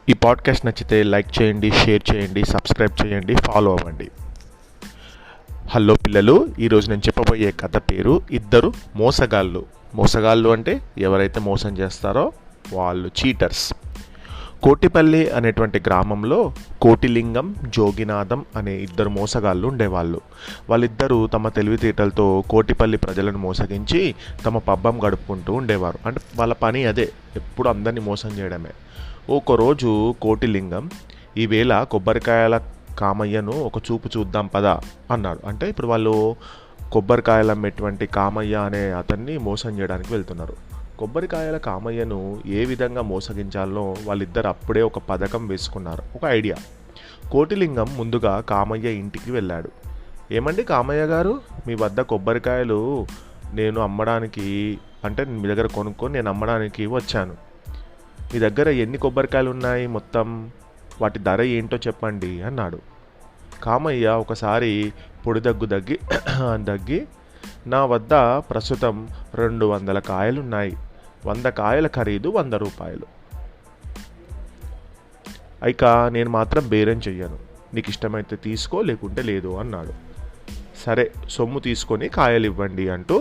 ఈ పాడ్కాస్ట్ నచ్చితే లైక్ చేయండి, షేర్ చేయండి, సబ్స్క్రైబ్ చేయండి, ఫాలో అవ్వండి. హలో పిల్లలు, ఈరోజు నేను చెప్పబోయే కథ పేరు ఇద్దరు మోసగాళ్ళు. మోసగాళ్ళు అంటే ఎవరైతే మోసం చేస్తారో వాళ్ళు చీటర్స్. కోటిపల్లి అనేటువంటి గ్రామంలో కోటిలింగం, జోగినాథం అనే ఇద్దరు మోసగాళ్ళు ఉండేవాళ్ళు. వాళ్ళిద్దరూ తమ తెలివితేటలతో కోటిపల్లి ప్రజలను మోసగించి తమ పబ్బం గడుపుకుంటూ ఉండేవారు. అంటే వాళ్ళ పని అదే, ఎప్పుడు అందరినీ మోసం చేయడమే. ఒకరోజు కోటిలింగం, ఈవేళ కొబ్బరికాయల కామయ్యను ఒక చూపు చూద్దాం పదా అన్నాడు. అంటే ఇప్పుడు వాళ్ళు కొబ్బరికాయలు అమ్మేటువంటి కామయ్య అనే అతన్ని మోసం చేయడానికి వెళ్తున్నారు. కొబ్బరికాయల కామయ్యను ఏ విధంగా మోసగించాలో వాళ్ళిద్దరు అప్పుడే ఒక పథకం వేసుకున్నారు, ఒక ఐడియా. కోటిలింగం ముందుగా కామయ్య ఇంటికి వెళ్ళాడు. ఏమండి కామయ్య గారు, మీ వద్ద కొబ్బరికాయలు నేను అమ్మడానికి, అంటే మీ దగ్గర కొనుక్కొని నేను అమ్మడానికి వచ్చాను. మీ దగ్గర ఎన్ని కొబ్బరికాయలు ఉన్నాయి మొత్తం, వాటి ధర ఏంటో చెప్పండి అన్నాడు. కామయ్య ఒకసారి పొడి దగ్గి నా వద్ద ప్రస్తుతం 200 కాయలున్నాయి. 100 కాయల ఖరీదు 100 రూపాయలు. ఇక నేను మాత్రం బేరం చెయ్యను, నీకు ఇష్టమైతే తీసుకో, లేకుంటే లేదు అన్నాడు. సరే, సొమ్ము తీసుకొని కాయలు ఇవ్వండి అంటూ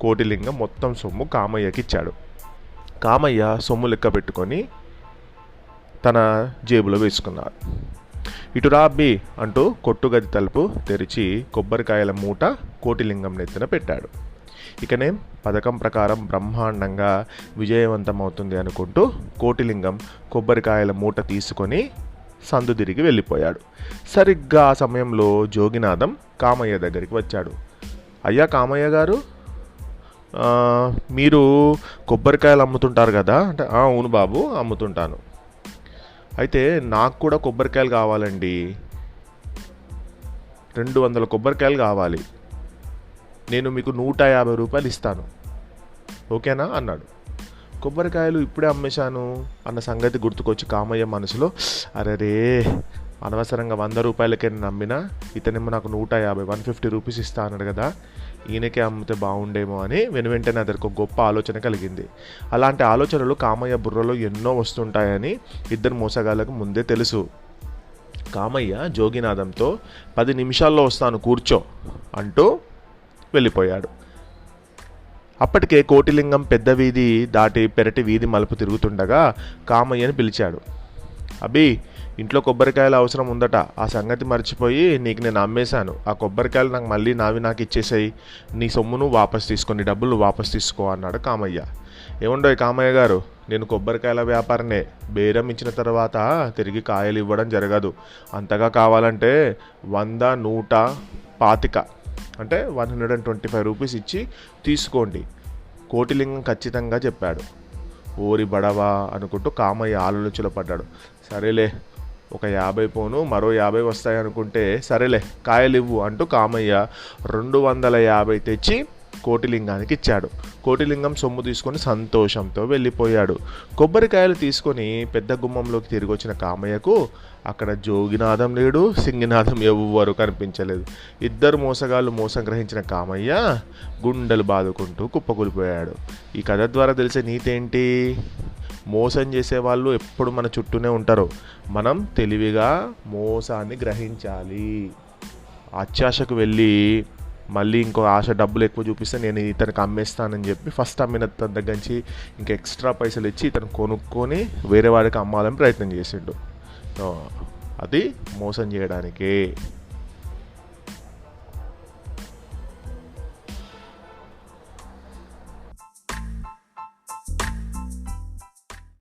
కోటిలింగం మొత్తం సొమ్ము కామయ్యకి ఇచ్చాడు. కామయ్య సొమ్ము లెక్క పెట్టుకొని తన జేబులో వేసుకున్నాడు. ఇటురా అబ్బి అంటూ కొట్టుగది తలుపు తెరిచి కొబ్బరికాయల మూట కోటిలింగం నెత్తిన పెట్టాడు. ఇకనే పథకం ప్రకారం బ్రహ్మాండంగా విజయవంతమవుతుంది అనుకుంటూ కోటిలింగం కొబ్బరికాయల మూట తీసుకొని సందు తిరిగి వెళ్ళిపోయాడు. సరిగ్గా ఆ సమయంలో జోగినాథం కామయ్య దగ్గరికి వచ్చాడు. అయ్యా కామయ్య గారు, మీరు కొబ్బరికాయలు అమ్ముతుంటారు కదా? అంటే అవును బాబు, అమ్ముతుంటాను. అయితే నాకు కూడా కొబ్బరికాయలు కావాలండి, 200 కొబ్బరికాయలు కావాలి. నేను మీకు 150 రూపాయలు ఇస్తాను, ఓకేనా అన్నాడు. కొబ్బరికాయలు ఇప్పుడే అమ్మేశాను అన్న సంగతి గుర్తుకొచ్చి కామయ్య మనసులో, అరే అనవసరంగా 100 రూపాయలకే నమ్మినా, ఇతనేమో నాకు 150 రూపీస్ ఇస్తా అన్నాడు కదా, ఈయనకే అమ్మితే బాగుండేమో అని వెంటనే అతనికి ఒక గొప్ప ఆలోచన కలిగింది. అలాంటి ఆలోచనలు కామయ్య బుర్రలో ఎన్నో వస్తుంటాయని ఇద్దరు మోసగాళ్ళకు ముందే తెలుసు. కామయ్య జోగినాథంతో 10 నిమిషాల్లో వస్తాను, కూర్చో అంటూ వెళ్ళిపోయాడు. అప్పటికే కోటిలింగం పెద్ద వీధి దాటి పెరటి వీధి మలుపు తిరుగుతుండగా కామయ్యని పిలిచాడు. అబ్బి, ఇంట్లో కొబ్బరికాయలు అవసరం ఉందట, ఆ సంగతి మర్చిపోయి నీకు నేను అమ్మేశాను. ఆ కొబ్బరికాయలు నాకు మళ్ళీ నాకు ఇచ్చేసాయి, నీ సొమ్మును వాపస్ తీసుకో, నీ డబ్బులు వాపస్ తీసుకో అన్నాడు కామయ్య. ఏముండో కామయ్య గారు, నేను కొబ్బరికాయల వ్యాపారనే, బేరం ఇచ్చిన తర్వాత తిరిగి కాయలు ఇవ్వడం జరగదు. అంతగా కావాలంటే 100, 125 అంటే 125 రూపీస్ ఇచ్చి తీసుకోండి, కోటిలింగం ఖచ్చితంగా చెప్పాడు. ఓరి బడవా అనుకుంటూ కామయ్య ఆలోచనలో పడ్డాడు. సరేలే, ఒక 50 పోను మరో 50 వస్తాయి అనుకుంటే, సరేలే కాయలు ఇవ్వు అంటూ కామయ్య 250 తెచ్చి కోటిలింగానికి ఇచ్చాడు. కోటిలింగం సొమ్ము తీసుకొని సంతోషంతో వెళ్ళిపోయాడు. కొబ్బరికాయలు తీసుకొని పెద్ద గుమ్మంలోకి తిరిగి వచ్చిన కామయ్యకు అక్కడ జోగినాథం లేడు, సింగినాథం ఎవ్వరు కనిపించలేదు. ఇద్దరు మోసగాళ్ళు మోసం గ్రహించిన కామయ్య గుండెలు బాదుకుంటూ కుప్పకూలిపోయాడు. ఈ కథ ద్వారా తెలిసే నీతి ఏంటి? మోసం చేసేవాళ్ళు ఎప్పుడు మన చుట్టూనే ఉంటారు. మనం తెలివిగా మోసాన్ని గ్రహించాలి. అత్యాశకు వెళ్ళి మళ్ళీ ఇంకో ఆశ, డబ్బులు ఎక్కువ చూపిస్తే నేను ఇతనికి అమ్మేస్తానని చెప్పి ఫస్ట్ అమ్మిన తన దగ్గర నుంచి ఇంకా ఎక్స్ట్రా పైసలు ఇచ్చి ఇతను కొనుక్కొని వేరే వాడికి అమ్మాలని ప్రయత్నం చేసిండు. అది మోసం చేయడానికి.